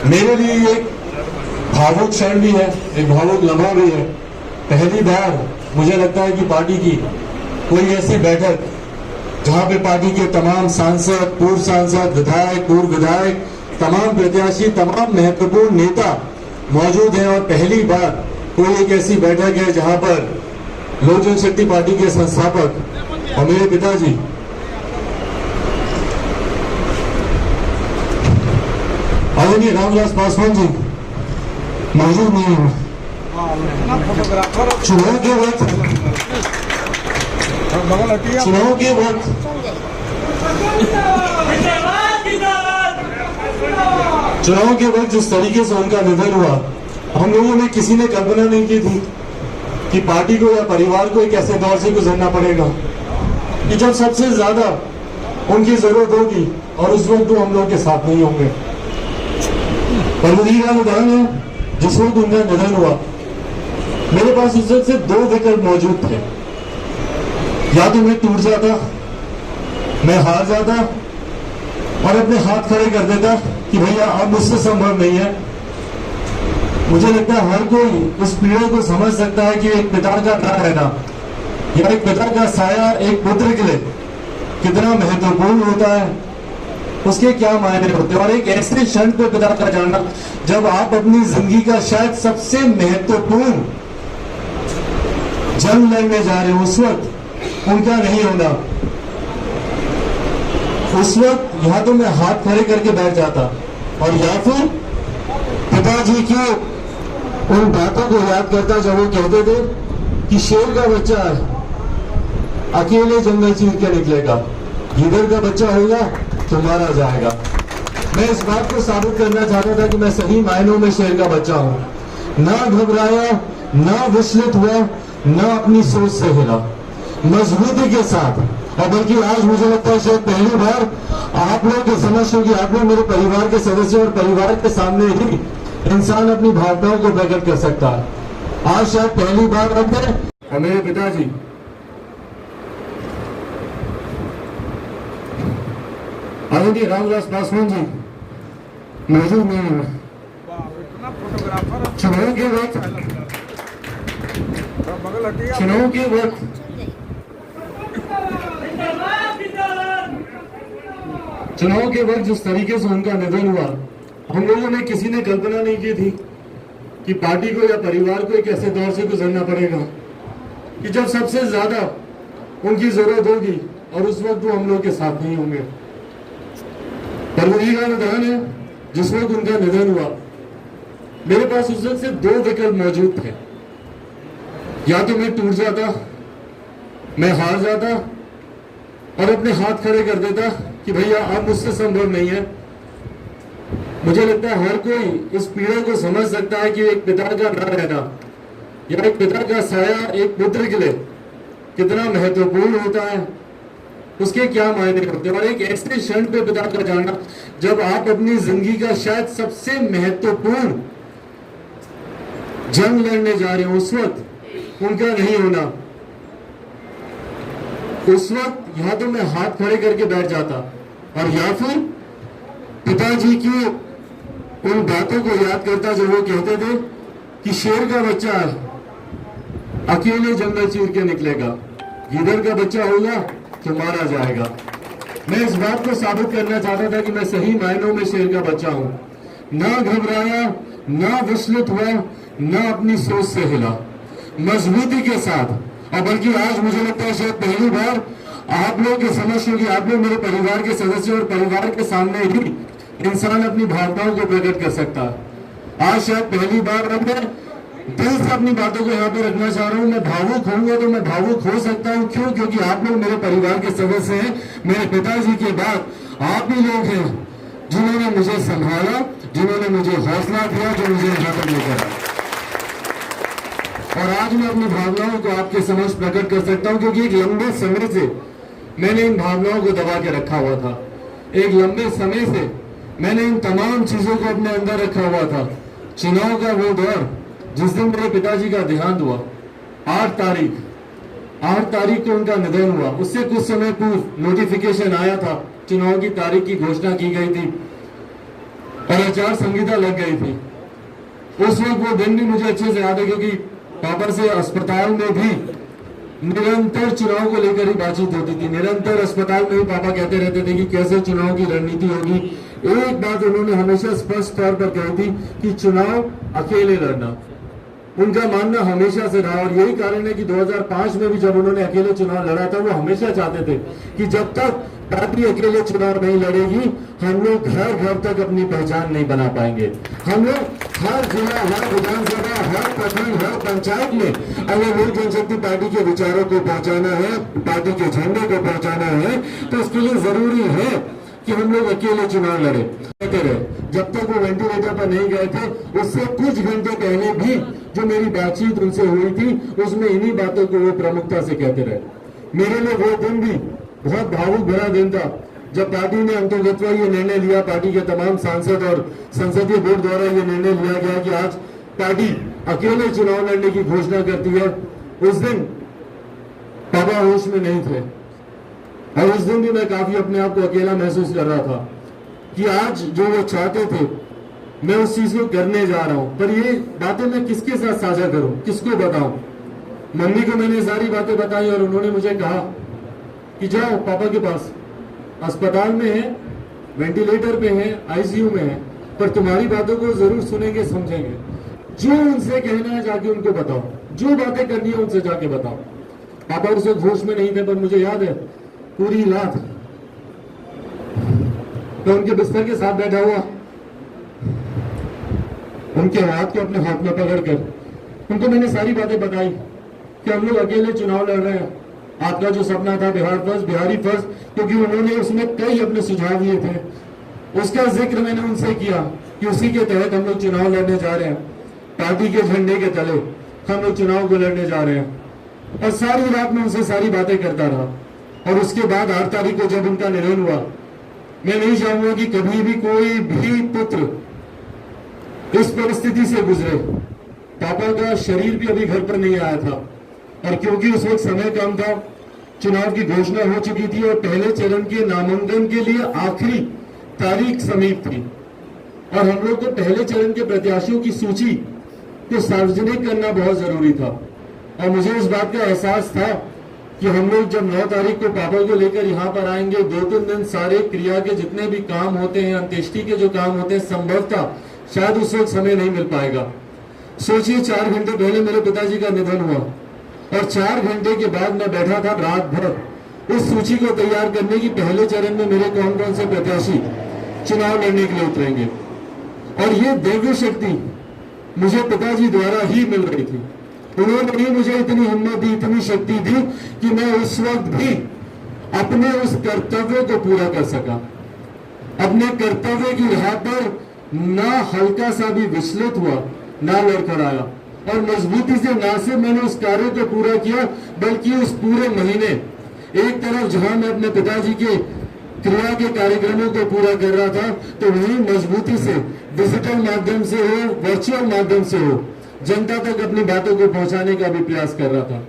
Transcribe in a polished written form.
मेरे लिए ये एक भावुक क्षण भी है, एक भावुक लम्हा भी है। पहली बार मुझे लगता है कि पार्टी की कोई ऐसी बैठक जहां पे पार्टी के तमाम सांसद, पूर्व सांसद, विधायक, पूर्व विधायक, तमाम प्रत्याशी, तमाम महत्वपूर्ण नेता मौजूद हैं और पहली बार कोई एक ऐसी बैठक है जहां पर लोक जनशक्ति पार्टी के संस्थापक और मेरे पिताजी आदरणीय रामविलास पासवान जी मौजूद नहीं है। चुनाव के वक्त जिस तरीके से उनका निधन हुआ, हम लोगों ने किसी ने कल्पना नहीं की थी कि पार्टी को या परिवार को एक ऐसे दौर से गुजरना पड़ेगा कि जब सबसे ज्यादा उनकी जरूरत होगी और उस वक्त वो हम लोग के साथ नहीं होंगे। पर उदाहरण है, जिस वक्त उनका निधन हुआ मेरे पास उस वक्त से दो विकल्प मौजूद थे। या तो मैं टूट जाता, मैं हार जाता और अपने हाथ खड़े कर देता कि भैया अब मुझसे संभव नहीं है। मुझे लगता है हर कोई उस पीड़ा को समझ सकता है कि एक पिता का ना रहना या एक पिता का साया एक पुत्र के लिए कितना महत्वपूर्ण होता है, उसके क्या मायने होते हैं। और एक ऐसे क्षण पे पिता का जाना जब आप अपनी जिंदगी का शायद सबसे महत्वपूर्ण जंग लड़ने जा रहे हो, उस वक्त उनका नहीं होना, उस वक्त या तो मैं हाथ खड़े करके बैठ जाता और या फिर पिताजी की उन बातों को याद करता जब वो कहते थे कि शेर का बच्चा अकेले जंगल चीर के निकलेगा, गिदड़ का बच्चा होगा तो मारा जाएगा। मैं इस बात को साबित करना चाहता था कि मैं सही मायनों में शेर का बच्चा हूं। ना घबराया, ना विचलित हुआ, ना अपनी सोच से हिला, मजबूती के साथ। और बल्कि आज मुझे लगता है शायद पहली बार आप लोग के समझ होगी, आप लोग मेरे परिवार के सदस्य और परिवार के सामने ही इंसान अपनी भावनाओं को प्रकट कर सकता है। आज शायद पहली बार अब है और मेरे पिताजी आदरणीय रामविलास पासवान जी मौजूद नहीं है। चुनाव के वक्त जिस तरीके से उनका निधन हुआ, हम लोगों ने किसी ने कल्पना नहीं की थी कि पार्टी को या परिवार को एक ऐसे दौर से गुजरना पड़ेगा कि जब सबसे ज्यादा उनकी जरूरत होगी और उस वक्त वो हम लोग के साथ नहीं होंगे। उदाहरण है, जिस वक्त उनका निधन हुआ मेरे पास उस वक्त से दो विकल्प मौजूद थे। या तो मैं टूट जाता, मैं हार जाता और अपने हाथ खड़े कर देता कि भैया अब मुझसे संभव नहीं है। मुझे लगता है हर कोई इस पीड़ा को समझ सकता है कि एक पिता का ना रहना या एक पिता का साया एक पुत्र के लिए कितना महत्वपूर्ण होता है, उसके क्या मायने होते हैं। और एक ऐसे क्षण पे पिता का जाना जब आप अपनी जिंदगी का शायद सबसे महत्वपूर्ण जंग लड़ने जा रहे हो, उस वक्त उनका नहीं होना, उस वक्त या तो मैं हाथ खड़े करके बैठ जाता और या फिर पिताजी की उन बातों को याद करता जब वो कहते थे कि शेर का बच्चा अकेले जंगल चीर के निकलेगा, गिदड़ का बच्चा होगा तो मारा जाएगा। मैं इस बात को साबित करना चाहता था कि मैं सही मायनों में शेर का बच्चा हूं। ना घबराया, ना विचलित हुआ, ना अपनी सोच से हिला, मजबूती के साथ। और बल्कि आज मुझे लगता है शायद पहली बार आप लोग के समझ होगी, आप लोग मेरे परिवार के सदस्य और परिवार के सामने ही इंसान अपनी भावनाओं को प्रकट कर सकता है। आज शायद पहली बार अब मैं दिल से अपनी बातों को यहाँ पे रखना चाह रहा हूँ। मैं भावुक होऊंगा तो मैं भावुक हो सकता हूँ। क्यों? क्योंकि आप लोग मेरे परिवार के सदस्य हैं। मेरे पिताजी के बाद आप ही लोग हैं जिन्होंने मुझे संभाला, जिन्होंने मुझे हौसला दिया, जो मुझे यहाँ तक लेकर आया। और आज मैं अपनी भावनाओं को आपके समक्ष प्रकट कर सकता हूँ, क्योंकि एक लंबे समय से मैंने इन भावनाओं को दबा के रखा हुआ था। एक लंबे समय से मैंने इन तमाम चीजों को अपने अंदर रखा हुआ था। चुनाव का वो दौर जिस दिन मेरे पिताजी का देहांत हुआ, 8 तारीख को उनका निधन हुआ, उससे कुछ समय पूर्व नोटिफिकेशन आया था, चुनाव की तारीख की घोषणा की गई थी। और आचार संहिता लग गई थी। उस वक्त वो दिन भी मुझे अच्छे से याद है, क्योंकि पापा से अस्पताल में भी निरंतर चुनाव को लेकर ही बातचीत होती थी। निरंतर अस्पताल में भी पापा कहते रहते थे कि कैसे चुनाव की रणनीति होगी। एक बात उन्होंने हमेशा स्पष्ट तौर पर कही थी कि चुनाव अकेले लड़ना उनका मानना हमेशा से रहा। और यही कारण है कि 2005 में भी जब उन्होंने अकेले चुनाव लड़ा था, वो हमेशा चाहते थे कि जब तक पार्टी अकेले चुनाव नहीं लड़ेगी, हम लोग घर घर तक अपनी पहचान नहीं बना पाएंगे। हम लोग हर जिला, हर विधानसभा, हर प्रखंड, हर पंचायत में अगर लोक जनशक्ति पार्टी के विचारों को पहुंचाना है, पार्टी के झंडे को पहुंचाना है, तो उसके लिए जरूरी है कि हम लोग अकेले चुनाव लड़े। जब तक वो वेंटिलेटर पर नहीं गए थे, उससे कुछ घंटे पहले भी जो मेरी बातचीत उनसे हुई थी, उसमें इन्हीं बातों को वो प्रमुखता से कहते रहे। मेरे लिए वो दिन भी बहुत भावुक भरा दिन था, जब पार्टी ने अंतर्गतवा ये निर्णय लिया, पार्टी के तमाम सांसद और संसदीय बोर्ड द्वारा ये निर्णय लिया गया कि आज पार्टी अकेले चुनाव लड़ने की घोषणा करती है। उस दिन पापा होश में नहीं थे, और उस दिन भी मैं काफी अपने आप को अकेला महसूस कर रहा था कि आज जो वो चाहते थे, मैं उस चीज को करने जा रहा हूं। पर ये बातें मैं किसके साथ साझा करूं, किसको बताऊं? मम्मी को मैंने सारी बातें बताई और उन्होंने मुझे कहा कि जाओ पापा के पास, अस्पताल में है, वेंटिलेटर पे है, आईसीयू में है, पर तुम्हारी बातों को जरूर सुनेंगे, समझेंगे। जो उनसे कहना है जाके उनको बताओ, जो बातें करनी है उनसे जाके बताओ। पापा उस वक्त होश में नहीं थे, पर मुझे याद है पूरी रात तो उनके बिस्तर के साथ बैठा हुआ, उनके हाथ को अपने हाथ में पकड़कर उनको मैंने सारी बातें बताई कि हम लोग अकेले चुनाव लड़ रहे हैं। आपका जो सपना था बिहार फर्स्ट, बिहारी फर्स्ट, क्योंकि उन्होंने उसमें कई अपने सुझाव दिए थे, उसका जिक्र मैंने उनसे किया कि उसी के तहत हम लोग चुनाव लड़ने जा रहे हैं। पार्टी के झंडे के तले हम लोग चुनाव को लड़ने जा रहे हैं। और सारी रात में उनसे सारी बातें करता रहा। और उसके बाद 8 तारीख को जब उनका निधन हुआ, मैं नहीं चाहूंगा कि कभी भी कोई भी पुत्र इस परिस्थिति से गुजरे। पापा का शरीर भी अभी घर पर नहीं आया था, और क्योंकि उस वक्त समय कम था, चुनाव की घोषणा हो चुकी थी और पहले चरण के नामांकन के लिए आखिरी तारीख समीप थी, और हम लोग को पहले चरण के प्रत्याशियों की सूची को सार्वजनिक करना बहुत जरूरी था। और मुझे इस बात का एहसास था कि हम लोग जब 9 तारीख को पापा को लेकर यहाँ पर आएंगे, 2-3 दिन सारे क्रिया के जितने भी काम होते हैं, अंत्येष्टि के जो काम होते हैं, संभवतः शायद उस वक्त समय नहीं मिल पाएगा। सोचिए 4 घंटे पहले मेरे पिताजी का निधन हुआ, और 4 घंटे के बाद मैं बैठा था रात भर उस सूची को तैयार करने की पहले चरण में मेरे कौन कौन से प्रत्याशी चुनाव लड़ने के लिए उतरेंगे। और ये दिव्य शक्ति मुझे पिताजी द्वारा ही मिल रही थी। उन्होंने ही मुझे इतनी हिम्मत दी, इतनी शक्ति दी कि मैं उस वक्त भी अपने उस कर्तव्य को पूरा कर सका। अपने कर्तव्य की राह पर ना हल्का सा भी विचलित हुआ, ना लड़खड़ाया, और मजबूती से ना सिर्फ मैंने उस कार्य को पूरा किया, बल्कि उस पूरे महीने एक तरफ जहां मैं अपने पिताजी के क्रिया के कार्यक्रमों को पूरा कर रहा था, तो वहीं मजबूती से डिजिटल माध्यम से हो, वर्चुअल माध्यम से हो, जनता तक अपनी बातों को पहुंचाने का भी प्रयास कर रहा था।